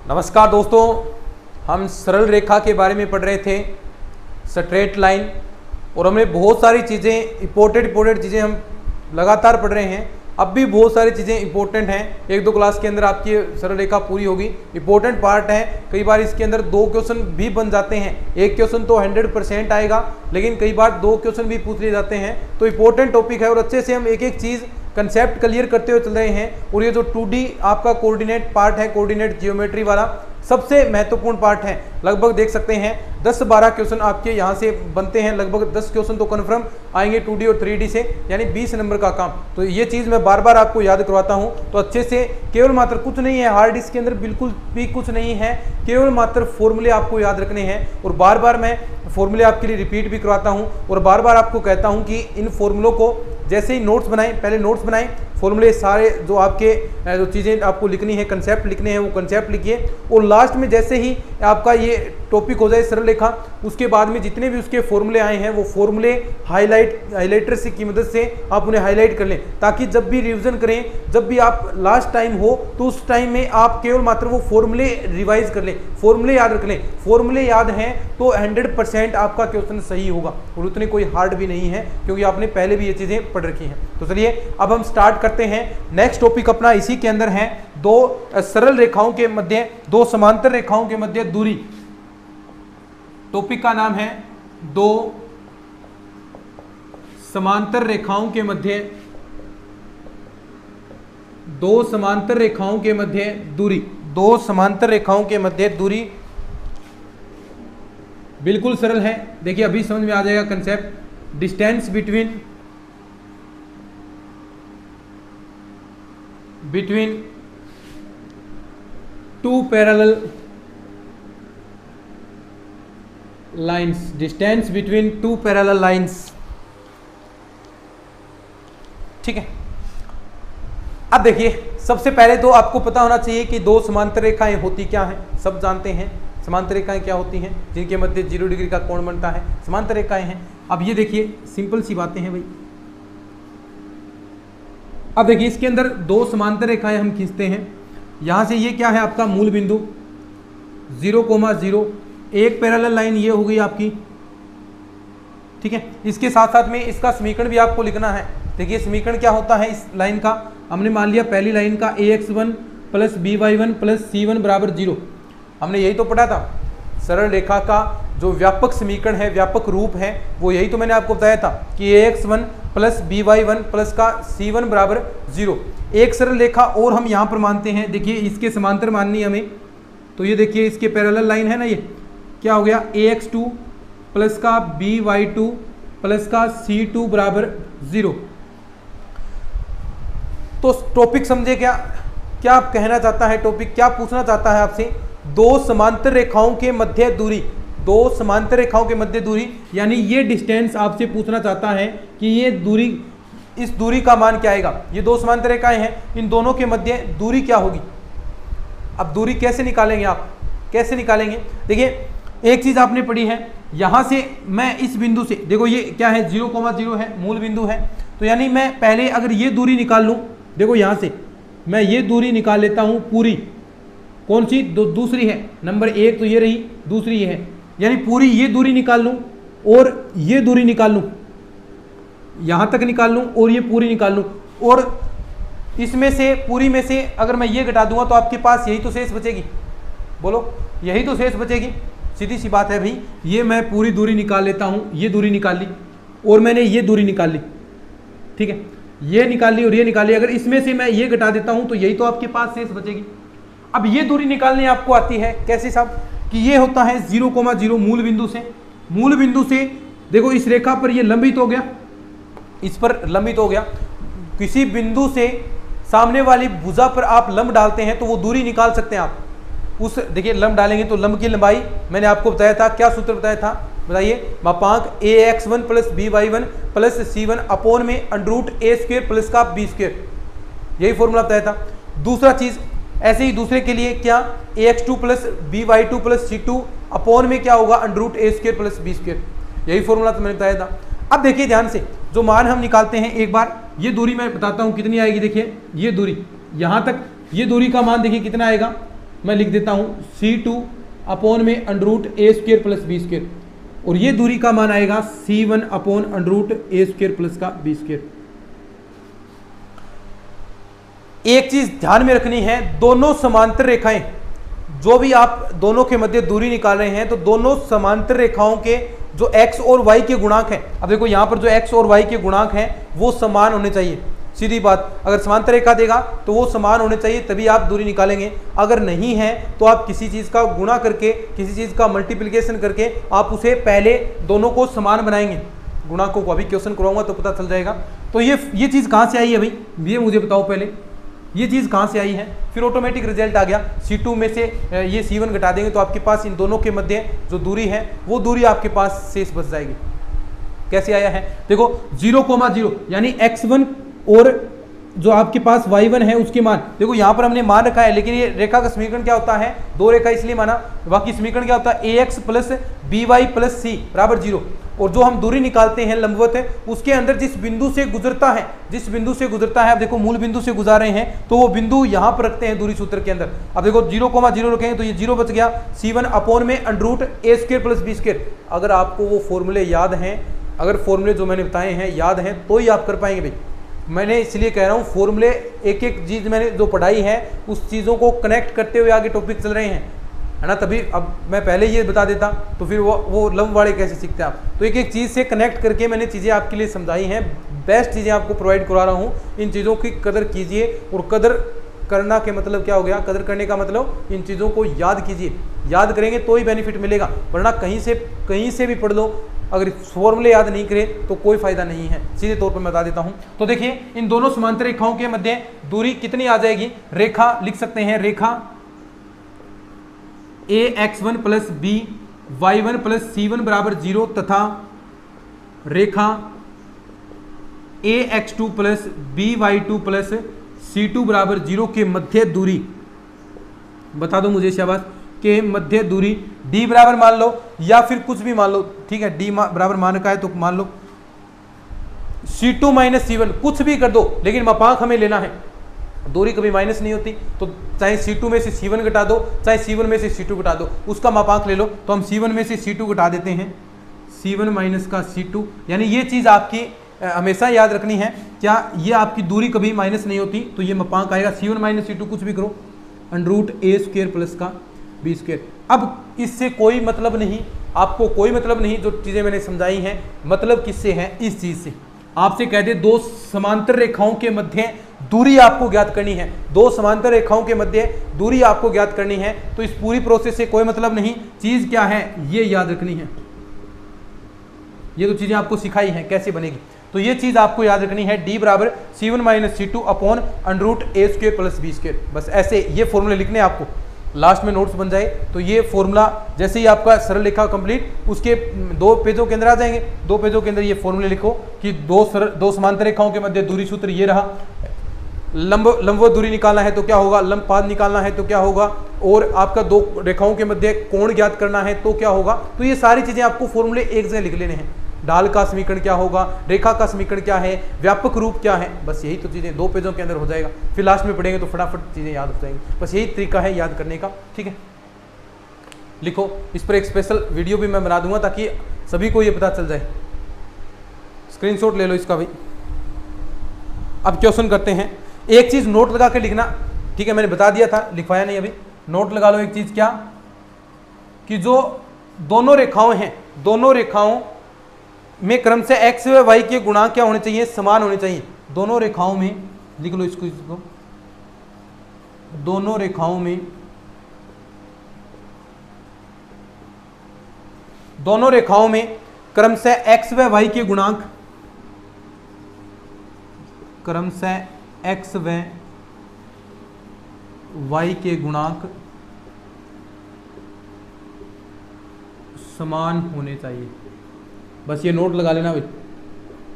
नमस्कार दोस्तों, हम सरल रेखा के बारे में पढ़ रहे थे, स्ट्रेट लाइन, और हमने बहुत सारी चीज़ें इंपॉर्टेंट चीज़ें हम लगातार पढ़ रहे हैं। अब भी बहुत सारी चीज़ें इंपॉर्टेंट हैं, एक दो क्लास के अंदर आपकी सरल रेखा पूरी होगी। इंपॉर्टेंट पार्ट है, कई बार इसके अंदर 2 क्वेश्चन भी बन जाते हैं। एक क्वेश्चन तो 100% आएगा, लेकिन कई बार 2 क्वेश्चन भी पूछ लिए जाते हैं। तो इंपॉर्टेंट टॉपिक है और अच्छे से हम एक एक चीज़ कंसेप्ट क्लियर करते हुए चल रहे हैं। और ये जो 2D आपका कोऑर्डिनेट पार्ट है, कोऑर्डिनेट जियोमेट्री वाला, सबसे महत्वपूर्ण पार्ट है। लगभग देख सकते हैं 10-12 क्वेश्चन आपके यहाँ से बनते हैं, लगभग 10 क्वेश्चन तो कन्फर्म आएंगे 2D और 3D से, यानी 20 नंबर का काम। तो ये चीज़ मैं बार बार आपको याद करवाता हूँ, तो अच्छे से, केवल मात्र कुछ नहीं है हार्ड डिस्क के अंदर, बिल्कुल भी कुछ नहीं है, केवल मात्र फॉर्मूले आपको याद रखने हैं। और बार बार मैं फॉर्मूले आपके लिए रिपीट भी करवाता हूँ और बार बार आपको कहता हूँ कि इन फॉर्मूलों को जैसे ही नोट्स बनाएं, पहले नोट्स बनाएं, फॉर्मूले सारे जो आपके जो चीज़ें आपको लिखनी है, कंसेप्ट लिखने हैं, वो कंसेप्ट लिखिए। और लास्ट में जैसे ही आपका ये टॉपिक हो जाए सरल रेखा, उसके बाद में जितने भी उसके फॉर्मूले आए हैं वो फॉर्मूले हाइलाइटर से की मदद से आप उन्हें हाईलाइट कर लें, ताकि जब भी रिवीजन करें, जब भी आप लास्ट टाइम हो, तो उस टाइम में आप केवल मात्र वो फॉर्मूले रिवाइज कर लें, फॉर्मूले याद रख लें। फॉर्मूले याद हैं तो 100% आपका क्वेश्चन सही होगा, और उतने कोई हार्ड भी नहीं है, क्योंकि आपने पहले भी ये चीज़ें पढ़ रखी हैं। तो चलिए अब हम स्टार्ट करते हैं। नेक्स्ट टॉपिक अपना इसी के अंदर है, दो सरल रेखाओं के मध्य, दो समांतर रेखाओं के मध्य दूरी। टॉपिक का नाम है दो समांतर रेखाओं के मध्य, दो समांतर रेखाओं के मध्य दूरी, दो समांतर रेखाओं के मध्य दूरी। बिल्कुल सरल है, देखिए अभी समझ में आ जाएगा concept. Distance between two parallel lines, distance between two parallel lines. ठीक है, अब देखिए सबसे पहले तो आपको पता होना चाहिए कि दो समांतर रेखाएं होती क्या हैं। सब जानते हैं समांतर रेखाएं क्या होती हैं, जिनके मध्य 0 डिग्री का कोण बनता है, समांतर रेखाएं हैं। अब ये देखिए सिंपल सी बातें हैं भाई। अब देखिए इसके अंदर दो समांतर रेखाएं हम खींचते हैं। यहां से ये क्या है आपका मूल बिंदु 0,0, एक पैरेलल लाइन ये हो गई आपकी। ठीक है, इसके साथ साथ में इसका समीकरण भी आपको लिखना है। देखिए समीकरण क्या होता है इस लाइन का, हमने मान लिया पहली लाइन का ax1 + by1 + c1 = 0। हमने यही तो पढ़ा था, सरल रेखा का जो व्यापक समीकरण है, व्यापक रूप है, वो यही तो मैंने आपको बताया था कि ax1 + by1 + का c1 = 0। एक सरल रेखा और हम यहाँ पर मानते हैं, देखिए इसके समांतर माननी है हमें। तो ये देखिए इसके पैरेलल लाइन है ना, ये क्या हो गया ax2 + का by2 + का c2 = 0। तो टॉपिक समझे क्या क्या कहना चाहता है, टॉपिक क्या पूछना चाहता है आपसे। दो समांतर रेखाओं के मध्य दूरी, दो समांतर रेखाओं के मध्य दूरी, यानी ये डिस्टेंस आपसे पूछना चाहता है कि ये दूरी, इस दूरी का मान क्या आएगा। ये दो समांतर रेखाएं हैं, इन दोनों के मध्य दूरी क्या होगी। अब दूरी कैसे निकालेंगे आप, कैसे निकालेंगे। देखिए एक चीज आपने पढ़ी है, यहां से मैं इस बिंदु से, देखो ये क्या है 0,0 है, मूल बिंदु है। तो यानी मैं पहले अगर ये दूरी निकाल लूं, देखो यहां से मैं ये दूरी निकाल लेता हूं पूरी। कौन सी, दूसरी है, नंबर 1 तो ये रही, दूसरी ये है, यानी पूरी ये दूरी निकाल लूं और ये दूरी निकाल लूं, यहां तक निकाल लूं और ये पूरी निकाल लूं, और इसमें से, पूरी में से अगर मैं ये घटा दूंगा तो आपके पास यही तो शेष बचेगी। बोलो, यही तो शेष बचेगी। सीधी सी बात है भाई, ये मैं पूरी दूरी निकाल लेता हूं, ये दूरी निकाल ली और मैंने ये दूरी निकाल ली। ठीक है, ये निकाल ली और ये निकाल ली, अगर इसमें से मैं ये घटा देता हूं तो यही तो आपके पास शेष बचेगी। अब ये दूरी निकालने आपको आती है कैसे साहब, कि ये होता है 0,0 मूल बिंदु से, मूल बिंदु से देखो इस रेखा पर ये लंबित हो गया, इस पर लंबित हो गया। किसी बिंदु से सामने वाली भुजा पर आप लंब डालते हैं तो वो दूरी निकाल सकते हैं आप। उस, देखिए लंब डालेंगे तो लंब की लंबाई मैंने आपको बताया था, क्या सूत्र बताया था, बताइए, मापांक ax1 + by1 + c1 अपॉन में √a² + का b², यही फॉर्मूला बताया था। दूसरा चीज ऐसे ही दूसरे के लिए क्या, ax2 + by2 + c2 अपॉन में क्या होगा √a² + b², यही फॉर्मूला तो मैंने बताया था। अब देखिए ध्यान से, जो मान हम निकालते हैं, एक बार ये दूरी मैं बताता हूं कितनी आएगी। देखिए ये दूरी, यहां तक ये दूरी का मान देखिए कितना आएगा, मैं लिख देता हूं C2 अपॉन में under root A square plus B square, और ये दूरी का मान आएगा C1 upon under root A square plus का बी स्क्वायर। एक चीज ध्यान में रखनी है, दोनों समांतर रेखाएं जो भी आप दोनों के मध्य दूरी निकाल रहे हैं, तो दोनों समांतर रेखाओं के जो x और y के गुणांक हैं, अब देखो यहां पर जो x और y के गुणांक हैं वो समान होने चाहिए। सीधी बात, अगर समांतर रेखा देगा तो वो समान होने चाहिए, तभी आप दूरी निकालेंगे। अगर नहीं है तो आप किसी चीज का गुणा करके, किसी चीज का मल्टीप्लिकेशन करके आप उसे पहले दोनों को समान बनाएंगे। गुणांकों को अभी क्वेश्चन करवाऊंगा तो पता चल जाएगा। तो ये चीज कहां से आई है भाई, ये मुझे बताओ पहले, ये चीज कहां से आई है। फिर ऑटोमेटिक रिजल्ट आ गया, C2 में से ये C1 घटा देंगे तो आपके पास इन दोनों के मध्य जो दूरी है वो दूरी आपके पास शेष बच जाएगी। कैसे आया है, देखो 0,0 यानी x1 और जो आपके पास y1 है उसके मान, देखो यहां पर हमने मान रखा है, लेकिन ये रेखा का समीकरण क्या होता है, दो रेखा इसलिए माना, बाकी समीकरण क्या होता है, ax plus by plus c बराबर 0। और जो हम दूरी निकालते हैं लंबवत है, उसके अंदर जिस बिंदु से गुजरता है, जिस बिंदु से गुजरता है, अब देखो मूल बिंदु से गुजार रहे हैं तो वो बिंदु यहां पर रखते हैं दूरी सूत्र के अंदर। अब देखो 0,0 रखेंगे तो ये 0 बच गया, C1 अपॉन में under root A square plus B square. अगर आपको वो फॉर्मूले याद हैं, अगर फॉर्मूले जो मैंने बताए हैं याद हैं तो ही आप कर पाएंगे भाई। मैंने इसलिए कह रहा हूँ फॉर्मूले, एक एक चीज मैंने जो पढ़ाई है उस चीज़ों को कनेक्ट करते हुए आगे टॉपिक चल रहे हैं, है ना। तभी अब मैं पहले ये बता देता तो फिर वो लंब वाले कैसे सीखते आप। तो एक एक चीज़ से कनेक्ट करके मैंने चीज़ें आपके लिए समझाई हैं, बेस्ट चीज़ें आपको प्रोवाइड करा रहा हूँ। इन चीज़ों की कदर कीजिए, और कदर करना के मतलब क्या हो गया, कदर करने का मतलब इन चीज़ों को याद कीजिए। याद करेंगे तो ही बेनिफिट मिलेगा, वरना कहीं से भी पढ़ लो, अगर फॉर्मूले याद नहीं करें तो कोई फायदा नहीं है। सीधे तौर पर मैं बता देता हूं। तो देखिए इन दोनों समांतर रेखाओं के मध्य दूरी कितनी आ जाएगी, रेखा लिख सकते हैं, रेखा ax1 plus B y1 plus C1 बराबर 0 तथा रेखा ax2 plus by2 plus C2 बराबर 0 के मध्य दूरी, बता दो मुझे शाबाश, के मध्य दूरी d बराबर मान लो या फिर कुछ भी मान लो, ठीक है, d बराबर मान रखा है तो मान लो C2 माइनस C1, कुछ भी कर दो, लेकिन मापांक हमें लेना है। दूरी कभी माइनस नहीं होती, तो चाहे C2 में से C1 घटा दो, चाहे C1 में से C2 घटा दो, उसका मापांक ले लो। तो हम C1 में से C2 घटा देते हैं, C1 माइनस का C2, यानी ये चीज़ आपकी हमेशा याद रखनी है। क्या ये आपकी दूरी कभी माइनस नहीं होती, तो ये मापांक आएगा C1 माइनस C2, कुछ भी करो, under root A square plus का बी स्क्वायर। अब इससे कोई मतलब नहीं, आपको कोई मतलब नहीं, जो चीज़ें मैंने समझाई हैं, मतलब किससे है, इस चीज़ से। आपसे कह दे दो समांतर रेखाओं के मध्य दूरी आपको ज्ञात करनी है, दो समांतर रेखाओं के मध्य दूरी आपको ज्ञात करनी है, तो इस पूरी प्रोसेस से कोई मतलब नहीं। चीज़ क्या है ये याद रखनी है, ये तो चीज़ें आपको सिखाई हैं कैसे बनेगी, तो ये चीज़ आपको याद रखनी है, d बराबर C1 minus C2 upon under root A square plus B square. बस ऐसे ये फॉर्मूले लिखने हैं आपको, लास्ट में नोट्स बन जाए तो ये फॉर्मूला जैसे ही आपका सरल रेखा कंप्लीट, उसके 2 पेजों के अंदर आ जाएंगे। 2 पेजों के अंदर ये फॉर्मूले लिखो कि दो समांतर रेखाओं के मध्य दूरी सूत्र ये रहा, लंबवत दूरी निकालना है तो क्या होगा, लंब पाद निकालना है तो क्या होगा, और आपका दो रेखाओं के मध्य कोण ज्ञात करना है तो क्या होगा। तो ये सारी चीजें आपको फॉर्मूले एक जगह लिख लेने हैं। ढाल का समीकरण क्या होगा, रेखा का समीकरण क्या है, व्यापक रूप क्या है, बस यही तो चीज़ें 2 पेजों के अंदर हो जाएगा। फिर लास्ट में पढ़ेंगे तो फटाफट चीज़ें याद हो जाएंगी। बस यही तरीका है याद करने का, ठीक है। लिखो, इस पर एक स्पेशल वीडियो भी मैं बना दूंगा ताकि सभी को ये पता चल जाए। स्क्रीनशॉट ले लो इसका भी। अब क्वेश्चन करते हैं। एक चीज़ नोट लगा के लिखना, ठीक है, मैंने बता दिया था, लिखवाया नहीं अभी। नोट लगा लो एक चीज़, क्या कि जो दोनों रेखाओं हैं, दोनों रेखाओं में क्रम से x व y के गुणांक क्या होने चाहिए, समान होने चाहिए। दोनों रेखाओं में, लिख लो इसको, दोनों रेखाओं में क्रम से x व y के गुणांक, क्रम से x व y के गुणांक समान होने चाहिए। बस ये नोट लगा लेना भाई,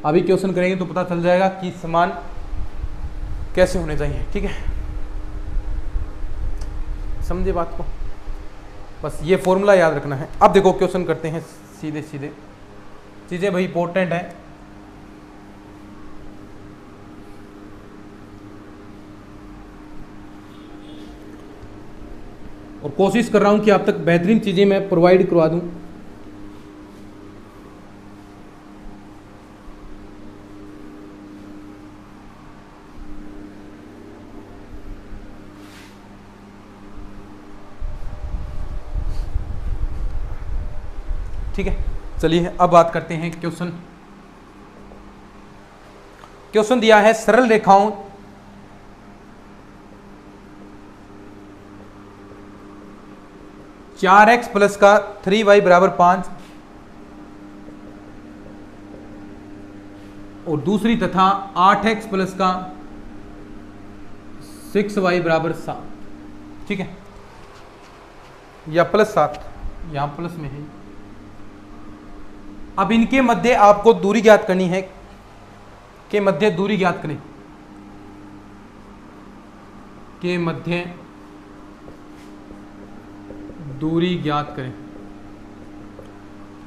अभी क्वेश्चन करेंगे तो पता चल जाएगा कि समान कैसे होने चाहिए, ठीक है। समझे बात को, बस ये फॉर्मूला याद रखना है। अब देखो क्वेश्चन करते हैं सीधे सीधे, चीज़ें भाई इंपॉर्टेंट है। और कोशिश कर रहा हूं कि आप तक बेहतरीन चीज़ें मैं प्रोवाइड करवा दूं। ठीक है, चलिए अब बात करते हैं क्वेश्चन। क्वेश्चन दिया है सरल रेखाओं चार एक्स प्लस का 3y बराबर 5 और दूसरी तथा 8x प्लस का 6y बराबर 7। ठीक है, या प्लस 7, यहां प्लस में है। अब इनके मध्य आपको दूरी ज्ञात करनी है, के मध्य दूरी ज्ञात करें, के मध्य दूरी ज्ञात करें।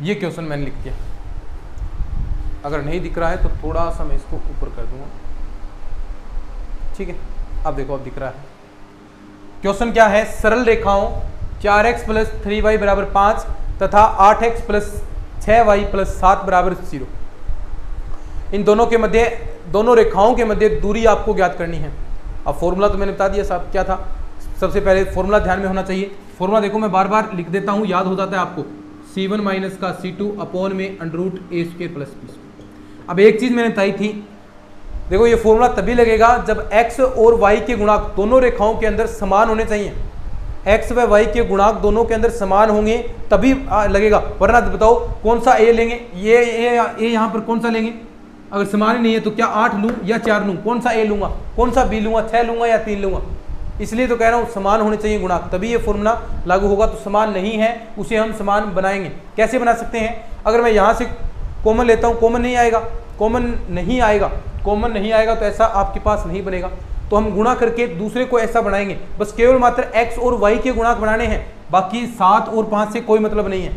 ये क्वेश्चन मैंने लिख दिया, अगर नहीं दिख रहा है तो थोड़ा सा मैं इसको ऊपर कर दूंगा। ठीक है, अब देखो अब दिख रहा है। क्वेश्चन क्या है, सरल रेखाओं 4x प्लस 3y बराबर 5 तथा 8x प्लस 6y प्लस 7 बराबर 0, इन दोनों के मध्य, दोनों रेखाओं के मध्य दूरी आपको ज्ञात करनी है। अब फॉर्मूला तो मैंने बता दिया साहब, क्या था। सबसे पहले फॉर्मूला ध्यान में होना चाहिए। फॉर्मूला देखो मैं बार बार लिख देता हूं, याद हो जाता है आपको। C1 माइनस का C2 अपॉन में √a² प्लस b²। अब एक चीज मैंने बताई थी, देखो ये फॉर्मूला तभी लगेगा जब x और y के गुणांक दोनों रेखाओं के अंदर समान होने चाहिए। x व y के गुणांक दोनों के अंदर समान होंगे तभी लगेगा, वरना बताओ कौन सा a लेंगे, ये यहाँ पर कौन सा लेंगे। अगर समान ही नहीं है तो क्या 8 लूँ या 4 लूँ, कौन सा a लूंगा, कौन सा b लूंगा, 6 लूंगा या 3 लूंगा। इसलिए तो कह रहा हूँ समान होने चाहिए गुणांक, तभी ये फॉर्मूला लागू होगा। तो समान नहीं है उसे हम समान बनाएंगे। कैसे बना सकते हैं, अगर मैं यहाँ से कॉमन लेता हूँ, कॉमन नहीं आएगा, कॉमन नहीं आएगा, कॉमन नहीं आएगा तो ऐसा आपके पास नहीं बनेगा। तो हम गुणा करके दूसरे को ऐसा बनाएंगे, बस केवल मात्र x और y के गुणांक बनाने हैं, बाकी 7 और 5 से कोई मतलब नहीं है।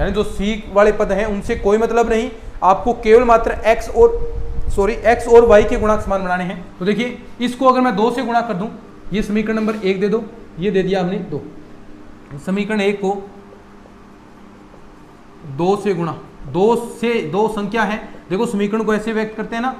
यानी जो c वाले पद हैं उनसे कोई मतलब नहीं, आपको केवल मात्र x और y के गुणांक समान बनाने हैं। तो देखिए इसको अगर मैं 2 से गुणा कर दूं, ये समीकरण नंबर 1 दे दो, ये दे दिया हमने 2। समीकरण 1 को 2 से गुणा, 2 संख्या है। देखो समीकरण को ऐसे व्यक्त करते हैं ना,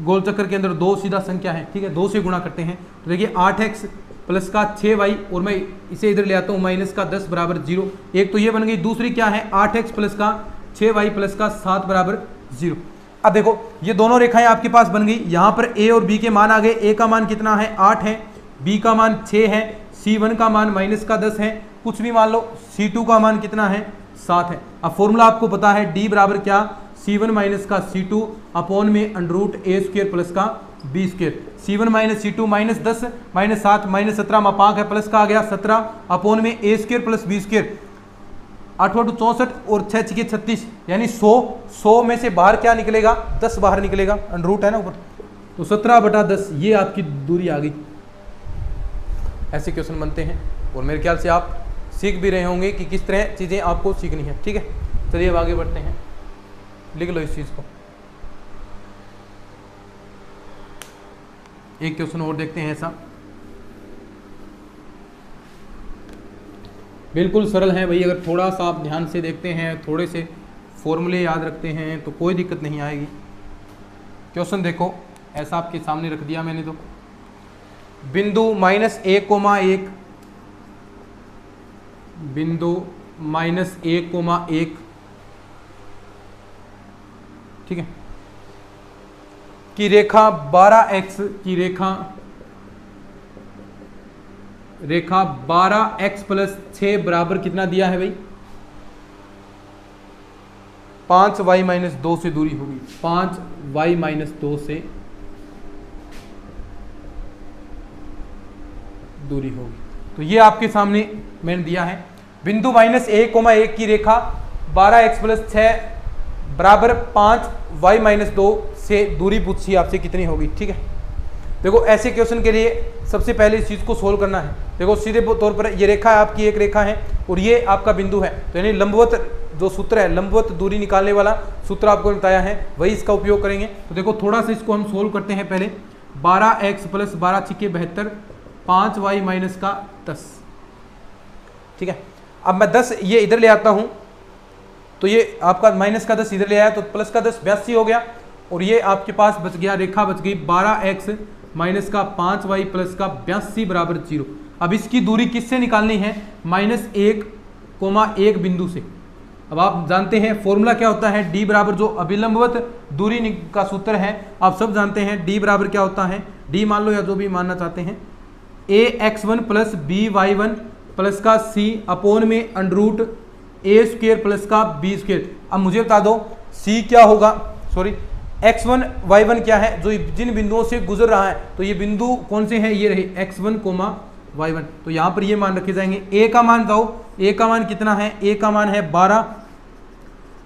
गोल चक्कर के अंदर 2 सीधा संख्या है। ठीक है, 2 से गुणा करते हैं तो देखिए 8x प्लस का 6y और मैं इसे इधर ले आता हूँ माइनस का 10 बराबर 0। एक तो ये बन गई, दूसरी क्या है 8x प्लस का 6y प्लस का 7 बराबर 0। अब देखो ये दोनों रेखाएं आपके पास बन गई। यहाँ पर a और b के मान आ गए। a का मान कितना है 8 है, b का मान 6 है, c1 का मान माइनस का 10 है, कुछ भी मान लो। c2 का मान कितना है 7 है। अब फॉर्मूला आपको पता है d बराबर क्या, C1 माइनस का C2 अपॉन में √a² प्लस का b²। C1 minus C2 minus 10 minus 7 minus 17 मापांक है, प्लस का आ गया 17 अपॉन में a² प्लस b²। 8 × 2 64 और 6 × 6 36, यानी 100 में से बाहर क्या निकलेगा 10 बाहर निकलेगा, √ है ना ऊपर, तो 17/10 ये आपकी दूरी आ गई। ऐसे क्वेश्चन बनते हैं और मेरे ख्याल से आप सीख भी रहे होंगे कि किस तरह चीज़ें आपको सीखनी है। ठीक है, चलिए अब आगे बढ़ते हैं, लिख लो इस चीज को। एक क्वेश्चन और देखते हैं ऐसा, बिल्कुल सरल है भाई। अगर थोड़ा सा आप ध्यान से देखते हैं, थोड़े से फॉर्मूले याद रखते हैं तो कोई दिक्कत नहीं आएगी। क्वेश्चन देखो ऐसा आपके सामने रख दिया मैंने, तो बिंदु -1,1, बिंदु -1,1, ठीक है, की रेखा 12x की रेखा 12x प्लस 6 बराबर कितना दिया है भाई 5y माइनस 2 से दूरी होगी, 5y माइनस 2 से दूरी होगी। तो ये आपके सामने मैंने दिया है, बिंदु -1,1 की रेखा 12x प्लस 6 बराबर 5y माइनस 2 से दूरी पूछी आपसे कितनी होगी। ठीक है, देखो ऐसे क्वेश्चन के लिए सबसे पहले इस चीज़ को सोल्व करना है। देखो सीधे तौर पर ये रेखा आपकी एक रेखा है और ये आपका बिंदु है, तो यानी लंबवत जो सूत्र है, लंबवत दूरी निकालने वाला सूत्र आपको बताया है, वही इसका उपयोग करेंगे। तो देखो थोड़ा सा इसको हम सोल्व करते हैं। पहले 12x प्लस 12 × 6 = 72, 5y माइनस का 10, ठीक है। अब मैं 10 ये इधर ले आता हूँ, तो ये आपका माइनस का 10 इधर ले आया तो प्लस का 10 82 हो गया, और ये आपके पास बच गया, रेखा बच गई 12x माइनस का 5y प्लस का 82 बराबर 0। अब इसकी दूरी किससे निकालनी है? -1, बिंदु से। अब आप जानते हैं फॉर्मूला क्या होता है, d बराबर जो अभिलंबवत दूरी का सूत्र है आप सब जानते हैं, d बराबर क्या होता है, d मान लो या जो भी मानना चाहते हैं, ax1 प्लस by1 प्लस का c अपोन में अंडरूट a² प्लस का b²। अब मुझे बता दो c क्या होगा, सॉरी x1 y1 क्या है, जो जिन बिंदुओं से गुजर रहा है, तो ये बिंदु कौन से हैं, ये रहे x1, y1। तो यहाँ पर ये मान रखे जाएंगे। a का मान दो, a का मान कितना है, a का मान है 12,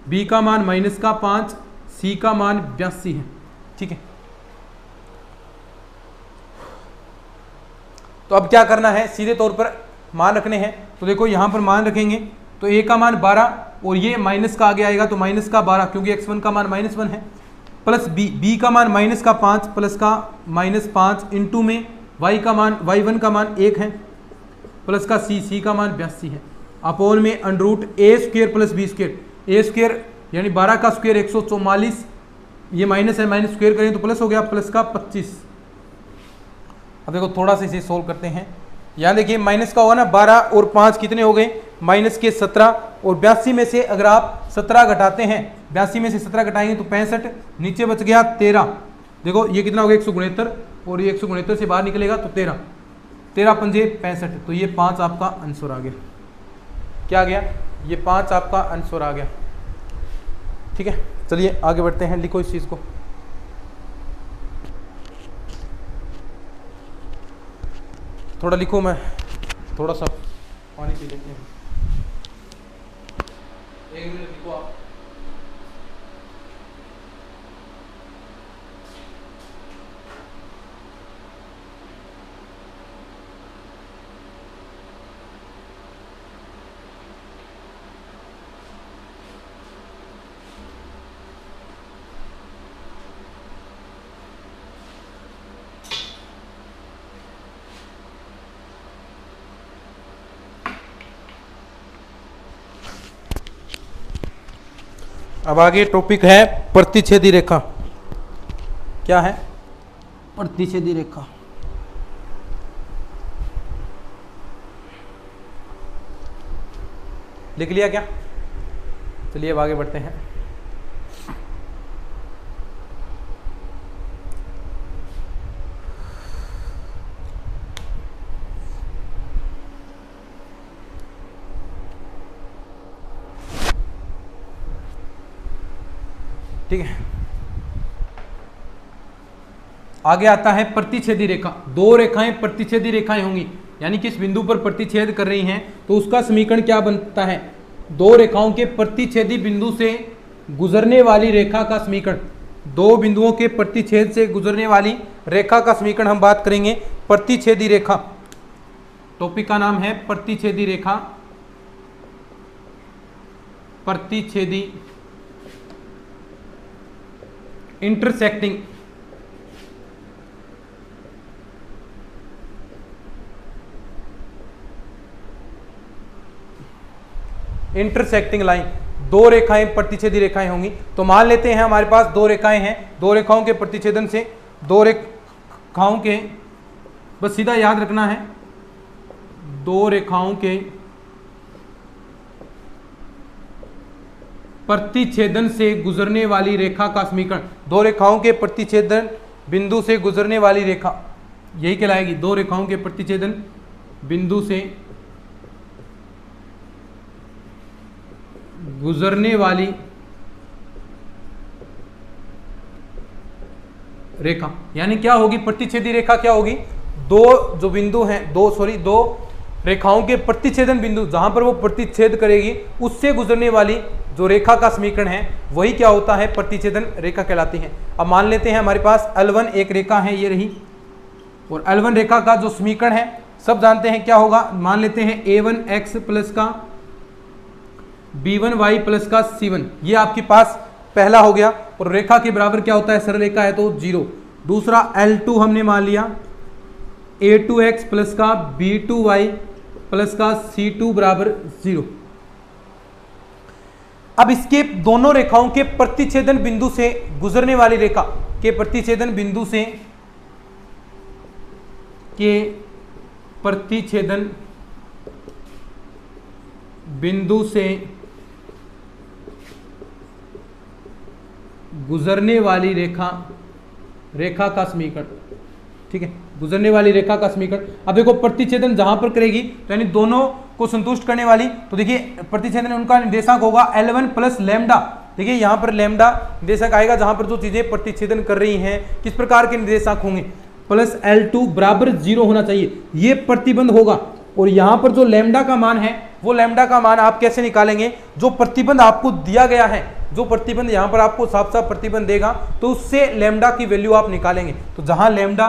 b का मान -5, c का मान 82 है, ठीक है। तो अब क्या करना है, सीधे तौर पर मान रखने हैं। तो देखो यहाँ पर मान रखेंगे, तो a का मान 12 और ये माइनस का आगे आएगा तो माइनस का 12, क्योंकि x1 का मान -1 है, प्लस b का मान -5 प्लस का -5 इंटू में y1 का मान 1 है, प्लस का c का मान 82 है, अपोन में under root a² plus b², a² यानी 12 का स्क्वायर 144, ये माइनस है, माइनस स्क्वायर करें तो प्लस हो गया, प्लस का 25। अब देखो थोड़ा सा इसे सोल्व करते हैं। यहाँ देखिए माइनस का होगा ना, 12 और 5 कितने हो गए, माइनस के 17, और 82 में से अगर आप 17 घटाते हैं, 82 में से 17 घटाएंगे तो 65, नीचे बच गया 13। देखो ये कितना हो गया 169, और ये 169 से बाहर निकलेगा तो 13, 13 पंजे 65, तो ये 5 आपका आंसर आ गया। क्या आ गया, ये 5 आपका आंसर आ गया, ठीक है। चलिए आगे बढ़ते हैं, लिखो इस चीज़ को। थोड़ा लिखो, मैं थोड़ा सा पानी पी लेते हैं, 1 मिनट लिखो आप। अब आगे टॉपिक है प्रतिच्छेदी रेखा। क्या है प्रतिच्छेदी रेखा? लिख लिया क्या? चलिए अब आगे बढ़ते हैं। ठीक है, आगे आता है प्रतिच्छेदी रेखा। दो रेखाएं प्रतिच्छेदी रेखाएं होंगी, यानी किस बिंदु पर प्रतिच्छेद कर रही हैं तो उसका समीकरण क्या बनता है? दो रेखाओं के प्रतिच्छेदी बिंदु से गुजरने वाली रेखा का समीकरण। दो बिंदुओं के प्रतिच्छेद से गुजरने वाली रेखा का समीकरण हम बात करेंगे प्रतिच्छेदी रेखा। टॉपिक का नाम है प्रतिच्छेदी रेखा। प्रतिच्छेदी इंटरसेक्टिंग इंटरसेक्टिंग लाइन। दो रेखाएं प्रतिच्छेदी रेखाएं होंगी। तो मान लेते हैं हमारे पास दो रेखाएं हैं, दो रेखाओं के प्रतिच्छेदन से दो रेखाओं के, बस सीधा याद रखना है, दो रेखाओं के प्रतिच्छेदन से गुजरने वाली रेखा का समीकरण। दो रेखाओं के प्रतिच्छेदन बिंदु से गुजरने वाली रेखा यही कहलाएगी। दो रेखाओं के प्रतिच्छेदन बिंदु से गुजरने वाली रेखा, यानी क्या होगी प्रतिच्छेदी रेखा? क्या होगी? दो जो बिंदु हैं, दो रेखाओं के प्रतिच्छेदन बिंदु जहां पर वो प्रतिच्छेद करेगी उससे गुजरने वाली जो रेखा का समीकरण है वही क्या होता है? प्रतिच्छेदन रेखा कहलाती है। अब मान लेते हैं हमारे पास L1 एक रेखा है, ये रही, और L1 रेखा का जो समीकरण है सब जानते हैं क्या होगा। मान लेते हैं A1x प्लस का B1y प्लस का C1, ये आपके पास पहला हो गया। और रेखा के बराबर क्या होता है? सरल रेखा है तो 0। दूसरा L2 हमने मान लिया A2x प्लस का B2y प्लस का C2 बराबर 0। अब इसके दोनों रेखाओं के प्रतिच्छेदन बिंदु से गुजरने वाली रेखा के प्रतिच्छेदन बिंदु से गुजरने वाली रेखा का समीकरण, ठीक है, गुजरने वाली रेखा का समीकरण। अब देखो प्रतिच्छेदन जहां पर करेगी तो यानी दोनों को संतुष्ट करने वाली, तो देखिए प्रतिच्छेदन उनका निर्देशांक होगा L1 प्लस लैम्डा। देखिए यहां पर लैम्डा निर्देशांक आएगा जहां पर जो चीजें प्रतिच्छेदन कर रही हैं किस प्रकार के निर्देशांक होंगे, प्लस L2 बराबर 0 होना चाहिए, ये प्रतिबंध होगा। और यहां पर जो लैम्डा का मान है वो लैम्डा का मान आप कैसे निकालेंगे, जो प्रतिबंध आपको दिया गया है, जो प्रतिबंध यहां पर आपको साफ साफ प्रतिबंध देगा तो उससे लैम्डा की वैल्यू आप निकालेंगे। तो जहां लैम्डा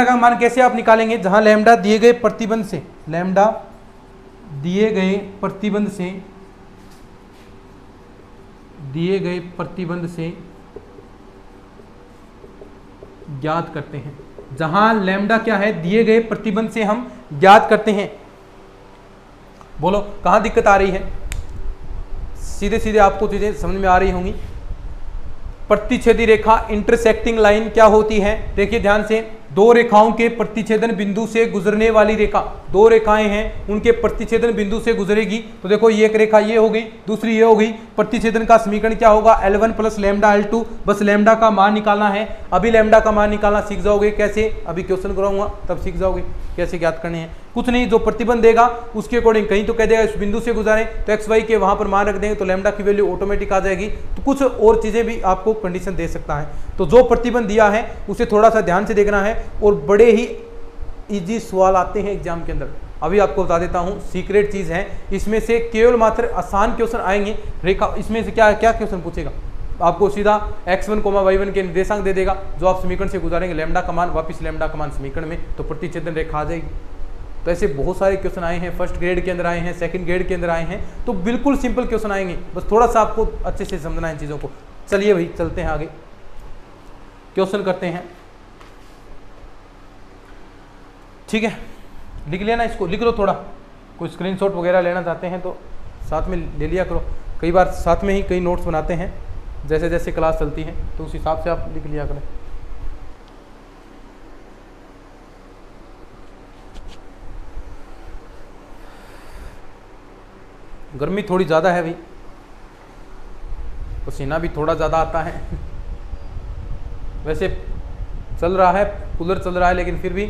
का मान कैसे आप निकालेंगे, जहां लैम्डा दिए गए प्रतिबंध से ज्ञात करते हैं, जहां लैम्डा क्या है दिए गए प्रतिबंध से हम ज्ञात करते हैं। बोलो कहां दिक्कत आ रही है, सीधे सीधे आपको चीजें समझ में आ रही होंगी। प्रतिच्छेदी रेखा इंटरसेक्टिंग लाइन क्या होती है, देखिए ध्यान से, दो रेखाओं के प्रतिच्छेदन बिंदु से गुजरने वाली रेखा, दो रेखाएं हैं उनके प्रतिच्छेदन बिंदु से गुजरेगी। तो देखो ये एक रेखा ये हो गई, दूसरी ये हो गई। प्रतिच्छेदन का समीकरण क्या होगा, L1 प्लस लैम्डा L2, बस लैम्डा का मान निकालना है। अभी लैम्डा का मान निकालना सीख जाओगे, कैसे, अभी क्वेश्चन कराऊंगा तब सीख जाओगे कैसे ज्ञात करने हैं। कुछ नहीं, जो प्रतिबंध देगा उसके अकॉर्डिंग, कहीं तो कह देगा इस बिंदु से गुजारे तो एक्स वाई के वहां पर मान रख देंगे तो लैम्डा की वैल्यू ऑटोमेटिक आ जाएगी। तो कुछ और चीजें भी आपको कंडीशन दे सकता है। तो जो प्रतिबंध दिया है उसे थोड़ा सा ध्यान से देखना है, और बड़े ही इजी सवाल आते हैं एग्जाम के अंदर। अभी आपको बता देता हूं, सीक्रेट चीज है, इसमें से केवल मात्र आसान क्वेश्चन आएंगे। रेखा इसमें से क्या क्या क्वेश्चन पूछेगा, आपको सीधा x1, y1 के निर्देशांक दे देगा, जो आप समीकरण से गुजारेंगे लैम्डा का मान, वापस लैम्डा का मान समीकरण में, तो प्रतिच्छेदन रेखा आ जाएगी। तो ऐसे बहुत सारे क्वेश्चन आए हैं, फर्स्ट ग्रेड के अंदर आए हैं, सेकंड ग्रेड के अंदर आए हैं, तो बिल्कुल सिंपल क्वेश्चन आएंगे, बस थोड़ा सा आपको अच्छे से समझना है इन चीज़ों को। चलिए भाई चलते हैं आगे, क्वेश्चन करते हैं, ठीक है। लिख लिया ना, इसको लिख लो थोड़ा, कोई स्क्रीनशॉट वगैरह लेना चाहते हैं तो साथ में ले लिया करो। कई बार साथ में ही कई नोट्स बनाते हैं, जैसे जैसे क्लास चलती है तो उस हिसाब से आप लिख लिया करें। गर्मी थोड़ी ज़्यादा है भाई, पसीना भी थोड़ा ज़्यादा आता है। वैसे चल रहा है, कूलर चल रहा है, लेकिन फिर भी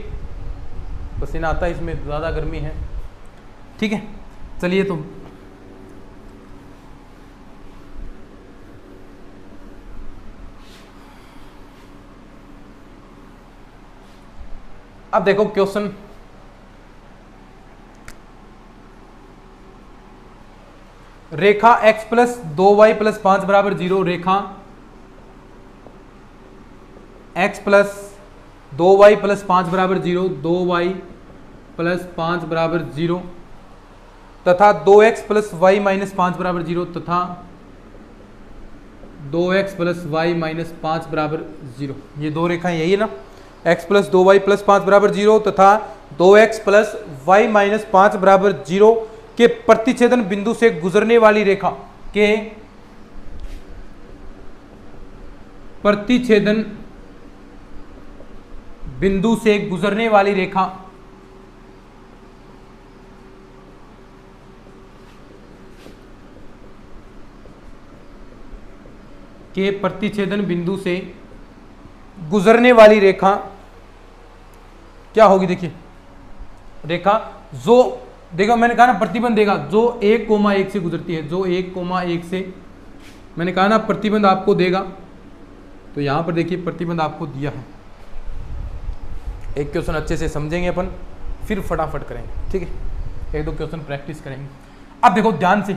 पसीना आता है, इसमें ज़्यादा गर्मी है, ठीक है। चलिए तो अब देखो क्वेश्चन, रेखा x प्लस 2y प्लस 5 बराबर 0, रेखा x प्लस 2y प्लस 5 बराबर 0, 2y प्लस 5 बराबर 0 तथा 2x प्लस y माइनस 5 बराबर 0 तथा 2x प्लस y माइनस 5 बराबर 0। ये दो रेखाएं यही है ना, x प्लस 2y प्लस 5 बराबर 0 तथा 2x प्लस y माइनस 5 बराबर 0 के प्रतिच्छेदन बिंदु से गुजरने वाली रेखा के प्रतिच्छेदन बिंदु से गुजरने वाली रेखा के प्रतिच्छेदन बिंदु से गुजरने वाली रेखा क्या होगी। देखिए रेखा जो, देखो मैंने कहा ना प्रतिबंध देगा, जो 1,1 से गुजरती है, जो 1,1 से, मैंने कहा ना प्रतिबंध आपको देगा। तो यहां पर देखिए प्रतिबंध आपको दिया है। एक क्वेश्चन अच्छे से समझेंगे अपन, फिर फटाफट करेंगे, ठीक है। एक दो क्वेश्चन प्रैक्टिस करेंगे। अब देखो ध्यान से,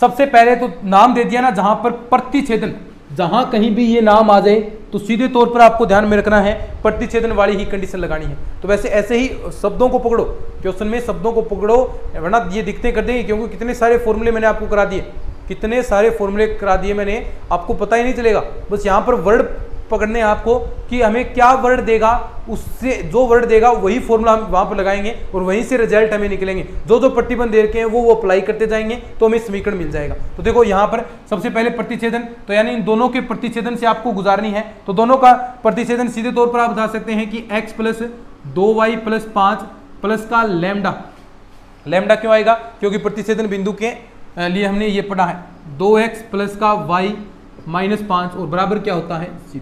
सबसे पहले तो नाम दे दिया ना, जहां पर प्रतिच्छेदन, जहां कहीं भी ये नाम आ जाए तो सीधे तौर पर आपको ध्यान में रखना है प्रतिच्छेदन वाली ही कंडीशन लगानी है। तो वैसे ऐसे ही शब्दों को पकड़ो, क्वेश्चन में शब्दों को पकड़ो, वरना ये दिखते कर देंगे, क्योंकि कितने सारे फॉर्मूले मैंने आपको करा दिए, कितने सारे फॉर्मूले करा दिए मैंने, आपको पता ही नहीं चलेगा। बस यहाँ पर वर्ड पकड़ने हैं आपको कि हमें क्या वर्ड देगा, उससे जो वर्ड देगा वही फॉर्मूला हम वहां पर लगाएंगे और वहीं से रिजल्ट हमें निकलेंगे। जो जो प्रतिबंध दे रखे हैं वो अप्लाई करते जाएंगे तो हमें समीकरण मिल जाएगा। तो देखो यहाँ पर सबसे पहले प्रतिच्छेदन, तो यानी इन दोनों के प्रतिच्छेदन से आपको गुजारनी है। तो दोनों का प्रतिच्छेदन सीधे तौर पर आप बता सकते हैं कि x plus 2y plus 5 plus का लैम्डा। लैम्डा क्यों आएगा? क्योंकि प्रतिच्छेदन बिंदु के लिए हमने ये पढ़ा है 2x प्लस का y माइनस 5 और बराबर क्या होता है 0।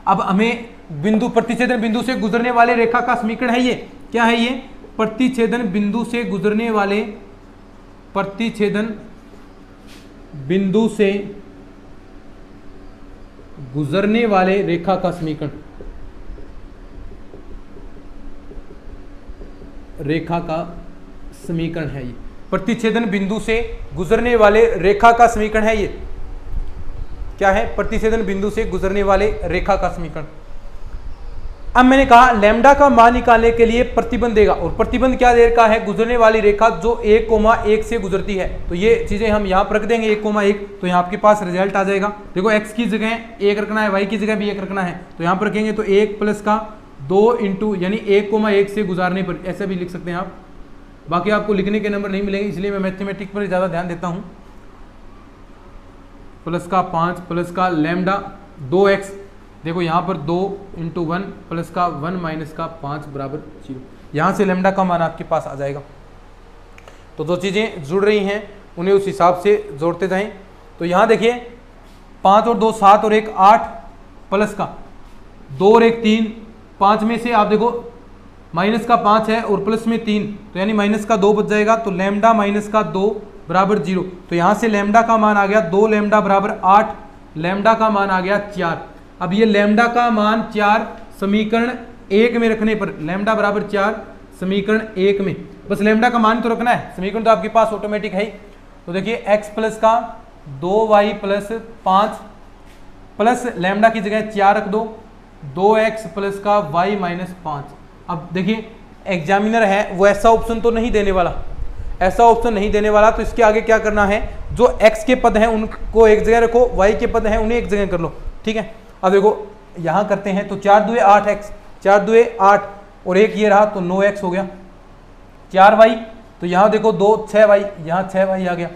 अब हमें बिंदु प्रतिच्छेदन बिंदु से गुजरने वाले रेखा का समीकरण है ये, क्या है ये? प्रतिच्छेदन बिंदु से गुजरने वाले, प्रतिच्छेदन बिंदु से गुजरने वाले रेखा का समीकरण, रेखा का समीकरण है ये। प्रतिच्छेदन बिंदु से गुजरने वाले रेखा का समीकरण है ये, क्या है? प्रतिच्छेदन बिंदु से गुजरने वाले रेखा का समीकरण। अब मैंने कहा लैम्डा का मान निकालने के लिए प्रतिबंध देगा, और प्रतिबंध क्या दे रखा है? गुजरने वाली रेखा जो 1,1 से गुजरती है। तो ये चीजें हम यहां पर रख देंगे 1,1, तो यहां आपके पास रिजल्ट आ जाएगा। देखो x की जगह 1 रखना है, y की जगह भी 1 रखना है, तो यहां पर रखेंगे तो 1 प्लस का 2 इंटू यानी 1,1 से गुजारने पर, ऐसा भी लिख सकते हैं आप। बाकी आपको लिखने के नंबर नहीं मिलेंगे, इसलिए मैं मैथमेटिक्स पर ज्यादा ध्यान देता हूं। प्लस का 5 प्लस का लैम्डा 2x, देखो यहाँ पर 2 इंटू 1 प्लस का 1 माइनस का 5 बराबर 0। यहाँ से लैम्डा का मान आपके पास आ जाएगा। तो जो चीज़ें जुड़ रही हैं उन्हें उस हिसाब से जोड़ते जाएं। तो यहाँ देखिए 5 और 2 7 और 1 8 प्लस का 2 और 1 3, 5 में से आप देखो माइनस का 5 है और प्लस में 3, तो यानी माइनस का 2 बच जाएगा। तो लैम्डा माइनस का 2 बराबर 0। तो यहाँ से लैम्डा का मान आ गया 2 लैम्डा बराबर 8, लैम्डा का मान आ गया 4। अब ये लैम्डा का मान 4 समीकरण 1 में रखने पर, लैम्डा बराबर 4 समीकरण 1 में, बस लैम्डा का मान तो रखना है, समीकरण तो आपके पास ऑटोमेटिक है ही। तो देखिए x प्लस का 2y प्लस 5 प्लस लैम्डा की जगह 4 रख दो, 2x प्लस का y माइनस 5। अब देखिए एग्जामिनर है वो ऐसा ऑप्शन तो नहीं देने वाला, ऐसा ऑप्शन नहीं देने वाला, तो इसके आगे क्या करना है? जो x के पद हैं उनको एक जगह रखो, y के पद हैं उन्हें एक जगह कर लो, ठीक है। अब देखो यहां करते हैं तो 4 दुए 8x, 4 दुए 8 और 1 ये रहा तो 9x हो गया, 4y, तो यहां देखो 2 6y, यहां 6y आ गया।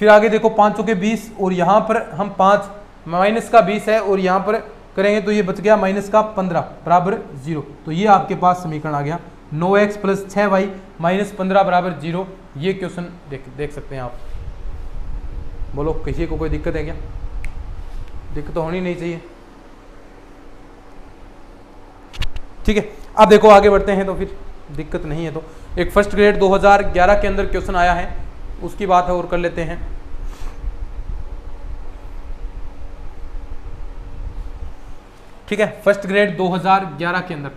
फिर आगे देखो 5 चौके 20 और यहां पर हम 5 माइनस का 20 है और यहां पर करेंगे तो ये बच गया माइनस का 15 बराबर 0। तो ये आपके पास समीकरण आ गया 9x प्लस 6y माइनस 15 बराबर 0। ये क्वेश्चन देख सकते हैं आप। बोलो किसी को कोई दिक्कत है क्या? दिक्कत तो होनी नहीं चाहिए, ठीक है। अब देखो आगे बढ़ते हैं, तो फिर दिक्कत नहीं है। तो एक फर्स्ट ग्रेड 2011 के अंदर क्वेश्चन आया है, उसकी बात है और कर लेते हैं। ठीक है, फर्स्ट ग्रेड 2011 के अंदर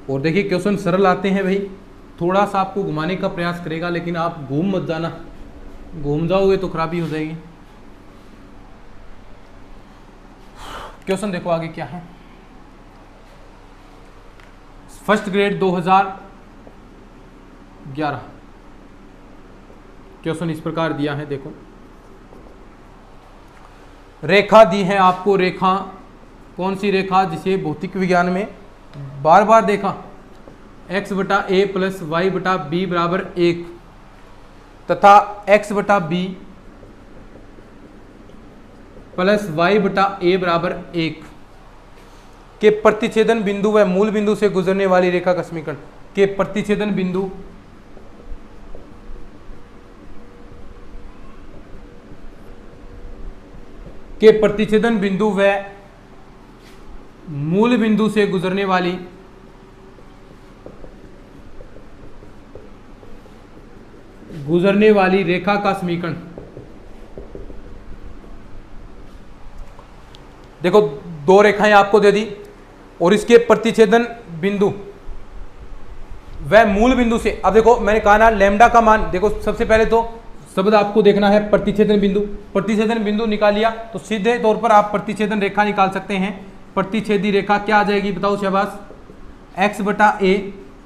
और देखिए क्वेश्चन सरल आते हैं भाई, थोड़ा सा आपको घुमाने का प्रयास करेगा, लेकिन आप घूम मत जाना, घूम जाओगे तो खराबी हो जाएगी। क्वेश्चन देखो आगे क्या है। फर्स्ट ग्रेड 2011 क्वेश्चन इस प्रकार दिया है, देखो रेखा दी है आपको, रेखा कौन सी रेखा? जिसे भौतिक विज्ञान में बार बार देखा, x बटा ए प्लस वाई बटा बी बराबर 1 तथा x बटा बी प्लस वाई बटा ए बराबर 1 के प्रतिच्छेदन बिंदु व मूल बिंदु से गुजरने वाली रेखा का समीकरण। के प्रतिच्छेदन बिंदु के प्रतिच्छेदन बिंदु व मूल बिंदु से गुजरने वाली रेखा का समीकरण। देखो दो रेखाएं आपको दे दी और इसके प्रतिच्छेदन बिंदु वह मूल बिंदु से, अब देखो मैंने कहा ना लैम्डा का मान, देखो सबसे पहले तो शब्द आपको देखना है प्रतिच्छेदन बिंदु। प्रतिच्छेदन बिंदु निकाल लिया तो सीधे तौर पर आप प्रतिच्छेदन रेखा निकाल सकते हैं। प्रतिच्छेदी रेखा क्या आ जाएगी बताओ शाबाश? x बटा ए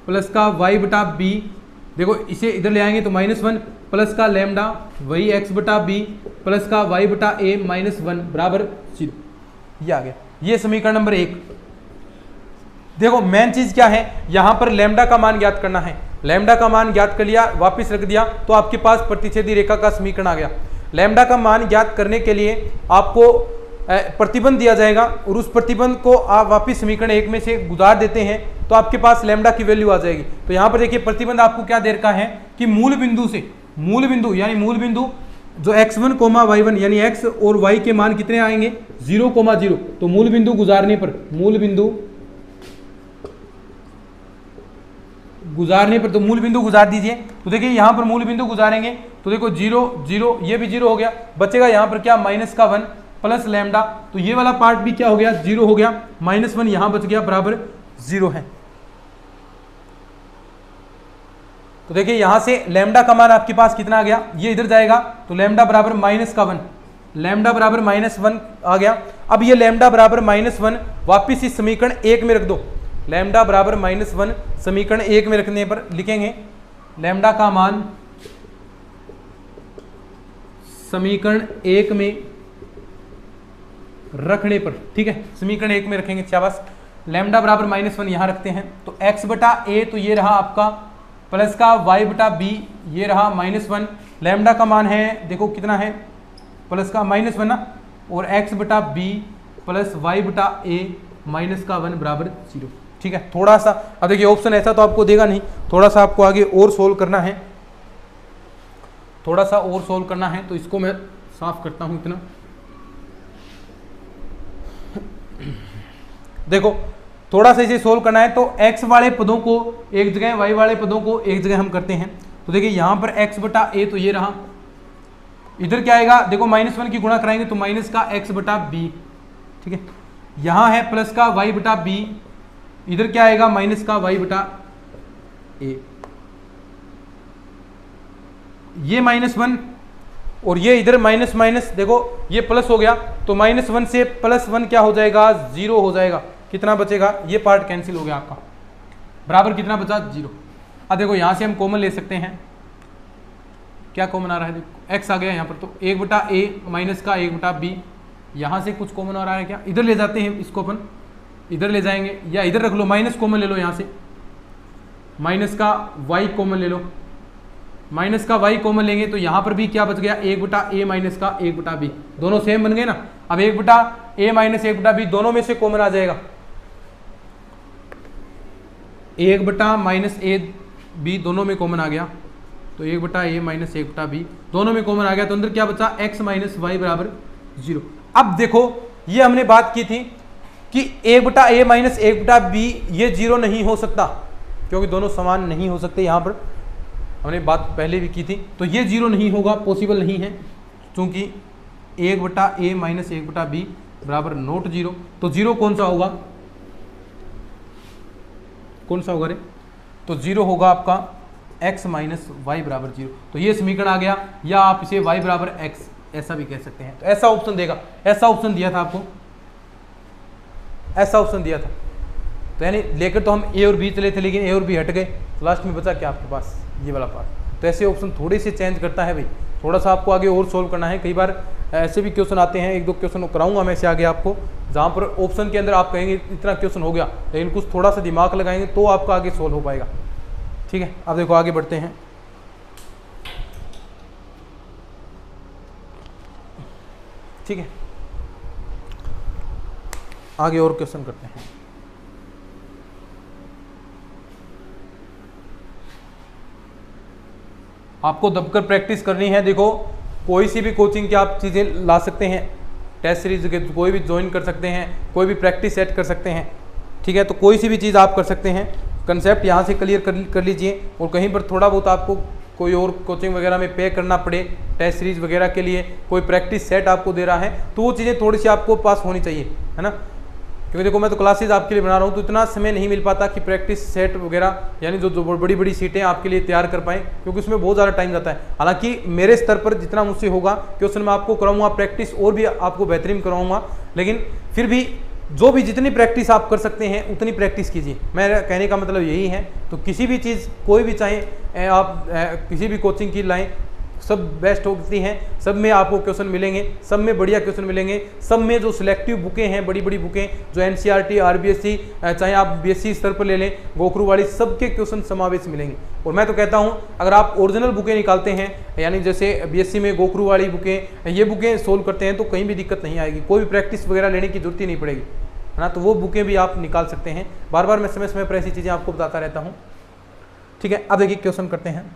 प्लस का y बटा बी देखो इसे इधर ले आएंगे तो -1 प्लस का लैम्डा वही x बटा बी प्लस का y बटा ए -1 बराबर 0। ये आ गया, ये समीकरण नंबर 1। देखो मेन चीज क्या है, यहां पर लैम्डा का मान ज्ञात करना है। लैम्डा का मान ज्ञात कर लिया, वापस रख दिया, तो आपके पास प्रतिच्छेदी रेखा का समीकरण आ गया। लैम्डा का मान ज्ञात करने के लिए आपको प्रतिबंध दिया जाएगा और उस प्रतिबंध को आप वापस समीकरण 1 में से गुजार देते हैं तो आपके पास लैम्डा की वैल्यू आ जाएगी। तो यहाँ पर देखिए प्रतिबंध आपको क्या दे रखा है कि मूल बिंदु से मूल बिंदु जो x1, y1 यानी x और y के मान कितने आएंगे 0,0। तो मूल बिंदु गुजारने पर तो मूल बिंदु गुजार दीजिए। तो देखिए यहाँ पर मूल बिंदु गुजारेंगे तो देखो 0 0 ये भी 0 हो गया, बचेगा यहाँ पर क्या -1 प्लस लैम्डा। तो ये वाला पार्ट भी क्या हो गया 0 हो गया, -1 यहां बच गया बराबर 0 है। तो देखिए यहां से लैम्डा का मान आपके पास कितना आ गया, ये इधर जाएगा तो लैम्डा बराबर -1, लैम्डा बराबर -1 आ गया। अब ये लैम्डा बराबर -1 वापिस इस समीकरण 1 में रख दो। लैम्डा बराबर -1 समीकरण 1 में रखने पर लिखेंगे लैम्डा का मान समीकरण 1 में रखने पर, ठीक है, समीकरण 1 में रखेंगे। शाबाश। लैम्डा बराबर -1 यहां रखते हैं तो x बटा a तो ये रहा आपका प्लस का y बटा b ये रहा -1। लैम्डा का मान है देखो कितना है प्लस का -1 ना, और x बटा b प्लस y बटा a -1 बराबर 0। ठीक है, थोड़ा सा अब देखिए ऑप्शन ऐसा तो आपको देगा नहीं, थोड़ा सा आपको आगे और सोल्व करना है, थोड़ा सा और सोल्व करना है। तो इसको मैं साफ करता हूं इतना। देखो थोड़ा सा इसे सोल्व करना है तो x वाले पदों को एक जगह, y वाले पदों को एक जगह हम करते हैं। तो देखिए यहां पर x बटा a तो ये रहा, इधर क्या आएगा देखो -1 की गुणा कराएंगे तो माइनस का x बटा b, ठीक है। यहां है प्लस का y बटा b, इधर क्या आएगा माइनस का y बटा a। ये -1 और ये इधर माइनस माइनस देखो ये प्लस हो गया तो -1 से +1 क्या हो जाएगा 0 हो जाएगा। कितना बचेगा, ये पार्ट कैंसिल हो गया आपका, बराबर कितना बचा 0। अब देखो यहां से हम कॉमन ले सकते हैं, क्या कॉमन आ रहा है देखो x आ गया यहाँ पर, तो 1 बटा a माइनस का 1 बटा b, यहां से कुछ कॉमन आ रहा है क्या, इधर ले जाते हैं इसको अपन, इधर ले जाएंगे या इधर रख लो, माइनस कॉमन ले लो, यहाँ से माइनस का y कॉमन ले लो, माइनस का y कॉमन लेंगे तो यहां पर भी क्या बच गया 1 बटा a माइनस का 1 बटा b, दोनों सेम बन गए ना। अब 1 बटा a माइनस 1 बटा b दोनों में से कॉमन आ जाएगा, 1 बटा माइनस a b दोनों में कॉमन आ गया, तो 1 बटा a माइनस 1 बटा b दोनों में कॉमन आ गया, तो अंदर क्या बचा x माइनस y बराबर 0। अब देखो ये हमने बात की थी कि 1 बटा a माइनस 1 बटा b ये 0 नहीं हो सकता, क्योंकि दोनों समान नहीं हो सकते, यहाँ पर हमने बात पहले भी की थी। तो ये 0 नहीं होगा, पॉसिबल नहीं है, क्योंकि 1 बटा a माइनस 1 बटा b बराबर नॉट 0। तो 0 कौन सा होगा, कौन सा होगा रे, तो 0 होगा आपका x माइनस वाई बराबर 0। तो ये समीकरण आ गया, या आप इसे y बराबर x ऐसा भी कह सकते हैं। तो ऐसा ऑप्शन देगा, ऐसा ऑप्शन दिया था आपको, ऐसा ऑप्शन दिया था। तो यानी लेकर तो हम a और b चले थे, लेकिन a और b हट गए, तो लास्ट में बचा क्या आपके पास ये वाला पार्ट। तो ऐसे ऑप्शन थोड़े से चेंज करता है भाई, थोड़ा सा आपको आगे और सोल्व करना है। कई बार ऐसे भी क्वेश्चन आते हैं, 1-2 क्वेश्चन कराऊंगा मैं ऐसे आगे आपको, जहाँ पर ऑप्शन के अंदर आप कहेंगे इतना क्वेश्चन हो गया, लेकिन कुछ थोड़ा सा दिमाग लगाएंगे तो आपका आगे सोल्व हो पाएगा। ठीक है, अब देखो आगे बढ़ते हैं। ठीक है, आगे और क्वेश्चन करते हैं। आपको दबकर प्रैक्टिस करनी है। देखो कोई सी भी कोचिंग की आप चीज़ें ला सकते हैं, टेस्ट सीरीज के कोई भी ज्वाइन कर सकते हैं, कोई भी प्रैक्टिस सेट कर सकते हैं। ठीक है, तो कोई सी भी चीज़ आप कर सकते हैं, कंसेप्ट यहाँ से क्लियर कर लीजिए। और कहीं पर थोड़ा बहुत आपको कोई और कोचिंग वगैरह में पे करना पड़े टेस्ट सीरीज वगैरह के लिए, कोई प्रैक्टिस सेट आपको दे रहा है, तो वो चीज़ें थोड़ी सी आपको पास होनी चाहिए, है ना। क्योंकि देखो मैं तो क्लासेज आपके लिए बना रहा हूँ, तो इतना समय नहीं मिल पाता कि प्रैक्टिस सेट वगैरह यानी जो बड़ी बड़ी सीटें आपके लिए तैयार कर पाएँ, क्योंकि उसमें बहुत ज़्यादा टाइम जाता है। हालांकि मेरे स्तर पर जितना मुझसे होगा क्वेश्चन मैं आपको कराऊंगा, प्रैक्टिस और भी आपको बेहतरीन कराऊंगा, लेकिन फिर भी जो भी जितनी प्रैक्टिस आप कर सकते हैं उतनी प्रैक्टिस कीजिए, मेरा कहने का मतलब यही है। तो किसी भी चीज़ कोई भी चाहे आप किसी भी कोचिंग की लाएँ, सब बेस्ट होती हैं, सब में आपको क्वेश्चन मिलेंगे, सब में बढ़िया क्वेश्चन मिलेंगे, सब में जो सिलेक्टिव बुकें हैं, बड़ी बड़ी बुकें जो एनसीईआरटी, आरबीएससी, चाहे आप बीएससी स्तर पर ले लें, गोखरू वाली, सबके क्वेश्चन समावेश मिलेंगे। और मैं तो कहता हूं अगर आप ओरिजिनल बुकें निकालते हैं, यानी जैसे बीएससी में गोखरू वाली बुकें, ये बुकें सोल्व करते हैं तो कहीं भी दिक्कत नहीं आएगी, कोई भी प्रैक्टिस वगैरह लेने की जरूरत ही नहीं पड़ेगी, है ना। तो वो बुकें भी आप निकाल सकते हैं। बार बार मैं समय समय पर ऐसी चीज़ें आपको बताता रहता हूँ, ठीक है। अब देखिए क्वेश्चन करते हैं।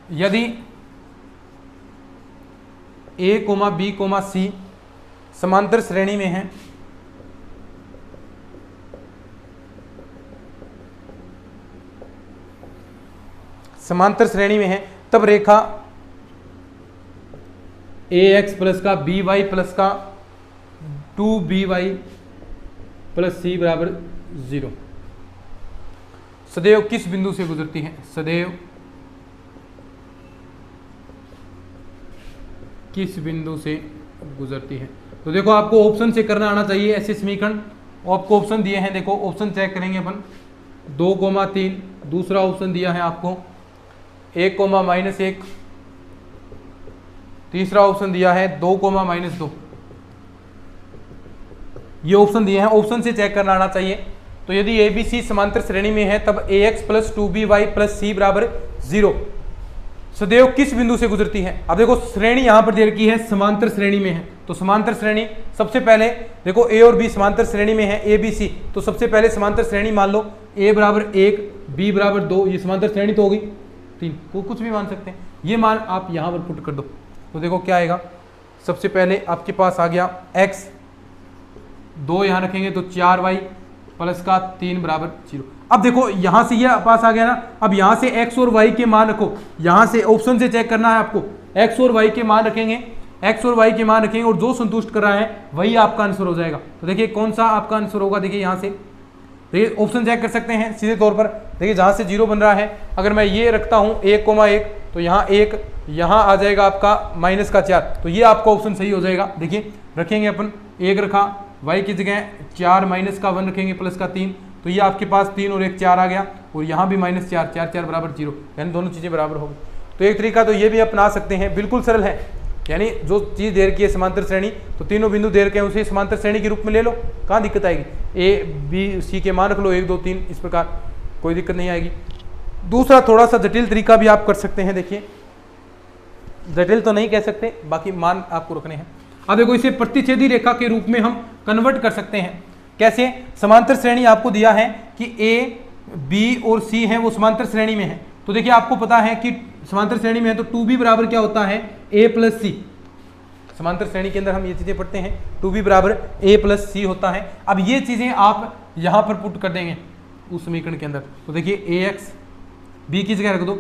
यदि A, B, C समांतर श्रेणी में है, समांतर श्रेणी में है, तब रेखा AX प्लस का BY प्लस का 2BY प्लस C बराबर 0 सदैव किस बिंदु से गुजरती है? सदैव किस बिंदु से गुजरती है? तो देखो आपको ऑप्शन से करना आना चाहिए ऐसे समीकरण। आपको ऑप्शन दिए हैं, देखो ऑप्शन चेक करेंगे अपन। 2,3, दूसरा ऑप्शन दिया है आपको 1,-1, तीसरा ऑप्शन दिया है 2,-2, ये ऑप्शन दिए हैं, ऑप्शन से चेक करना आना चाहिए। तो यदि ABC समांतर श्रेणी में है तब AX plus 2BY plus C बराबर 0 सदैव किस बिंदु से गुजरती है? अब देखो श्रेणी यहां पर दे रखी है, समांतर श्रेणी में है, तो समांतर श्रेणी सबसे पहले देखो A और B समांतर श्रेणी में है, ABC, तो सबसे पहले समांतर श्रेणी मान लो A बराबर 1, B बराबर 2, ये समांतर श्रेणी तो होगी 3, को कुछ भी मान सकते हैं। ये मान आप यहां पर पुट कर दो तो देखो क्या आएगा। सबसे पहले आपके पास आ गया x, 2 यहां रखेंगे तो 4y प्लस का 3 बराबर 0। अब देखो यहां से ये पास आ गया ना, अब यहां से x और y के मान रखो, यहां से ऑप्शन से चेक करना है आपको, x और y के मान रखेंगे, x और y के मान रखेंगे और जो संतुष्ट कर रहा है वही आपका आंसर हो जाएगा। तो देखिए कौन सा आपका आंसर होगा, देखिए यहां से देखिए ऑप्शन चेक कर सकते हैं सीधे तौर पर। देखिए जहां से 0 बन रहा है, अगर मैं ये रखता हूं 1,1 तो यहाँ 1, यहाँ आ जाएगा आपका -4, तो ये आपका ऑप्शन सही हो जाएगा। देखिए रखेंगे अपन 1 रखा, y की जगह 4 -1 रखेंगे प्लस का 3, तो ये आपके पास 3 और 1 4 आ गया, और यहाँ भी -4, 4 4 बराबर 0, यानी दोनों चीज़ें बराबर होगी। तो एक तरीका तो ये भी अपना सकते हैं, बिल्कुल सरल है, यानी जो चीज़ दे रखी है समांतर श्रेणी, तो तीनों बिंदु दे रखे हैं उसे समांतर श्रेणी के रूप में ले लो, कहाँ दिक्कत आएगी। A, B, C के मान रख लो 1 2 3, इस प्रकार कोई दिक्कत नहीं आएगी। दूसरा थोड़ा सा जटिल तरीका भी आप कर सकते हैं, देखिए जटिल तो नहीं कह सकते, बाकी मान आपको रखने हैं। अब देखो इसे प्रतिच्छेदी रेखा के रूप में हम कन्वर्ट कर सकते हैं। कैसे? समांतर श्रेणी आपको दिया है कि A, B और C है वो समांतर श्रेणी में है, तो देखिए आपको पता है कि समांतर श्रेणी में है तो 2B बराबर क्या होता है A प्लस C। समांतर श्रेणी के अंदर हम ये चीजें पढ़ते हैं, 2B बराबर A प्लस C होता है। अब ये चीजें आप यहां पर पुट कर देंगे उस समीकरण के अंदर, तो देखिए AX, B की जगह रख दो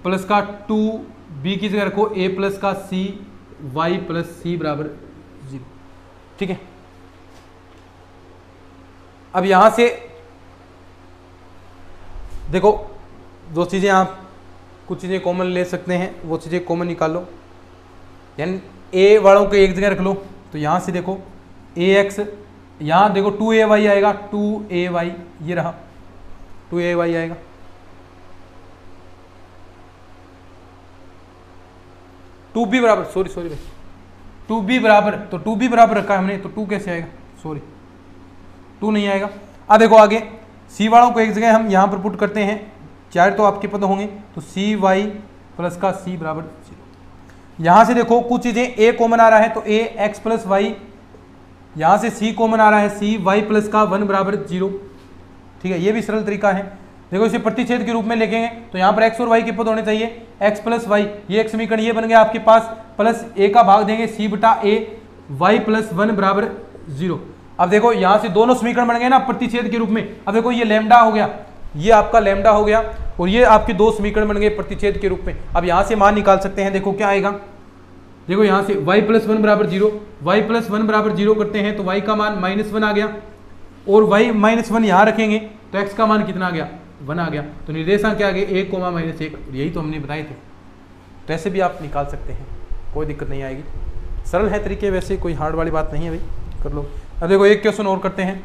प्लस का 2B की जगह रखो A प्लस का C, Y प्लस C बराबर 0, ठीक है। अब यहां से देखो जो चीजें आप कुछ चीजें कॉमन ले सकते हैं वो चीजें कॉमन निकाल लो, यानी A वालों को एक जगह रख लो, तो यहां से देखो AX, यहां देखो 2AY आएगा, 2AY ये रहा 2AY आएगा, टू बी बराबर सॉरी भाई 2B बराबर, तो 2B बराबर रखा है हमने, तो 2 कैसे आएगा, सॉरी 2 नहीं आएगा। अब देखो आगे C वालों को एक जगह हम यहाँ पर पुट करते हैं, 4 तो आपके पता होंगे, तो CY प्लस का C बराबर 0। यहाँ से देखो कुछ चीज़ें A कॉमन आ रहा है तो AX प्लस वाई, यहाँ से C कॉमन आ रहा है CY प्लस का 1 बराबर 0, ठीक है। ये भी सरल तरीका है। देखो इसे प्रतिच्छेद के रूप में लिखेंगे तो यहाँ पर x और y के पद होने चाहिए, x प्लस वाई, ये एक समीकरण ये बन गया आपके पास, प्लस a का भाग देंगे c बटा a, y प्लस 1 बराबर 0। अब देखो यहाँ से दोनों समीकरण बन गए ना प्रतिच्छेद के रूप में। अब देखो ये लैम्डा हो गया, ये आपका लैम्डा हो गया, और ये आपके दो समीकरण बन गए प्रतिच्छेद के रूप में। अब यहाँ से मान निकाल सकते हैं, देखो क्या आएगा, देखो यहाँ से y प्लस 1 बराबर 0, y प्लस 1 बराबर 0 करते हैं तो y का मान -1 आ गया, और y -1 यहाँ रखेंगे तो x का मान कितना आ गया, 1 आ गया। तो निर्देशांक क्या आ गए 1, -1, यही तो हमने बताए थे। तो ऐसे भी आप निकाल सकते हैं, कोई दिक्कत नहीं आएगी। सरल है तरीके, वैसे कोई हार्ड वाली बात नहीं है भाई, कर लो। अब देखो एक क्वेश्चन और करते हैं।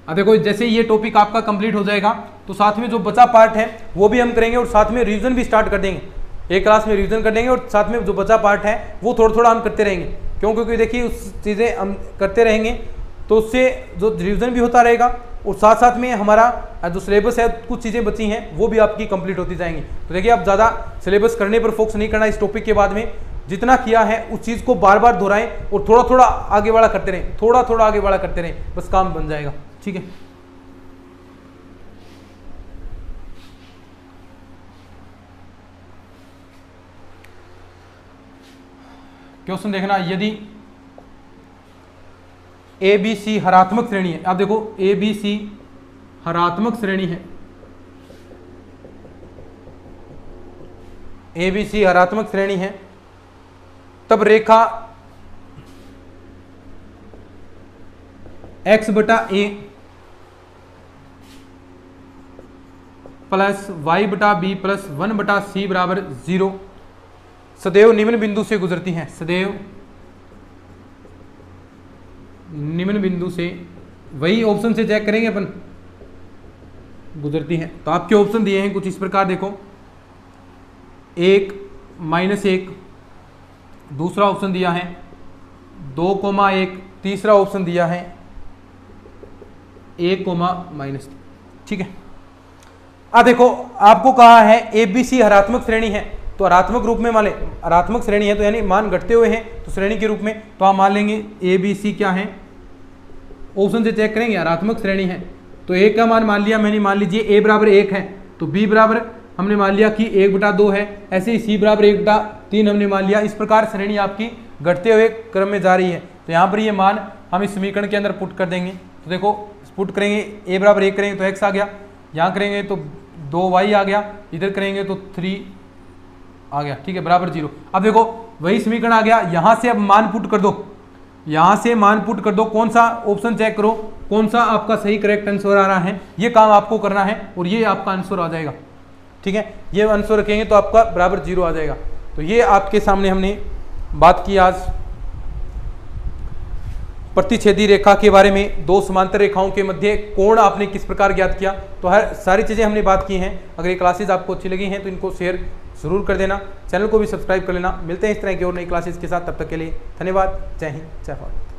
अब देखो जैसे ये टॉपिक आपका कंप्लीट हो जाएगा तो साथ में जो बचा पार्ट है वो भी हम करेंगे और साथ में रिवीजन भी स्टार्ट कर देंगे। एक क्लास में रिवीजन कर देंगे और साथ में जो बचा पार्ट है वो थोड़ा थोड़ा हम करते रहेंगे। क्यों? क्योंकि देखिए उस चीज़ें हम करते रहेंगे तो उससे जो रिवीजन भी होता रहेगा और साथ साथ में हमारा जो सिलेबस है, कुछ चीज़ें बची हैं वो भी आपकी कंप्लीट होती जाएंगी। तो देखिए आप ज़्यादा सिलेबस करने पर फोकस नहीं करना इस टॉपिक के बाद में, जितना किया है उस चीज़ को बार बार दोहराएं और थोड़ा थोड़ा आगे बढ़ा करते रहें, थोड़ा थोड़ा आगे बढ़ा करते रहें, बस काम बन जाएगा। ठीक है, क्वेश्चन देखना, यदि ए बी सी हरात्मक श्रेणी है। अब देखो ए बी सी हरात्मक श्रेणी है, ए बी सी हरात्मक श्रेणी है, तब रेखा x बटा ए प्लस वाई बटा बी प्लस 1 बटा सी बराबर 0 सदैव निम्न बिंदु से गुजरती हैं। सदैव निम्न बिंदु से, वही ऑप्शन से चेक करेंगे अपन, गुजरती हैं। तो आपके ऑप्शन दिए हैं कुछ इस प्रकार, देखो 1 -1, दूसरा ऑप्शन दिया है 2,1, तीसरा ऑप्शन दिया है 1,-। ठीक है, अब देखो आपको कहा है ABC हरात्मक श्रेणी है, तो हरात्मक रूप में मान ले, हरात्मक श्रेणी है तो यानी मान घटते हुए हैं तो श्रेणी के रूप में, तो आप मान लेंगे ABC क्या है, ऑप्शन से चेक करेंगे हरात्मक श्रेणी है। तो A का मान लिया मैंने, मान लीजिए A बराबर 1 है तो B बराबर हमने मान लिया कि 1/2 है, ऐसे ही C बराबर 1/3 हमने मान लिया। इस प्रकार श्रेणी आपकी घटते हुए क्रम में जा रही है। तो यहाँ पर ये मान हम इस समीकरण के अंदर पुट कर देंगे। तो देखो पुट करेंगे, A बराबर 1 करेंगे तो x आ गया, यहाँ करेंगे तो 2y आ गया, इधर करेंगे तो 3 आ गया। ठीक है, बराबर 0। अब देखो वही समीकरण आ गया, यहाँ से अब मान पुट कर दो, यहाँ से मान पुट कर दो, कौन सा ऑप्शन चेक करो, कौन सा आपका सही करेक्ट आंसर आ रहा है, ये काम आपको करना है और ये आपका आंसर आ जाएगा। ठीक है, ये आंसर रखेंगे तो आपका बराबर 0 आ जाएगा। तो ये आपके सामने हमने बात की आज प्रतिच्छेदी रेखा के बारे में, दो समांतर रेखाओं के मध्य कोण आपने किस प्रकार ज्ञात किया। तो हर सारी चीज़ें हमने बात की हैं। अगर ये क्लासेस आपको अच्छी लगी हैं तो इनको शेयर जरूर कर देना, चैनल को भी सब्सक्राइब कर लेना। मिलते हैं इस तरह की और नई क्लासेस के साथ, तब तक के लिए धन्यवाद। जय हिंद, जय भारत।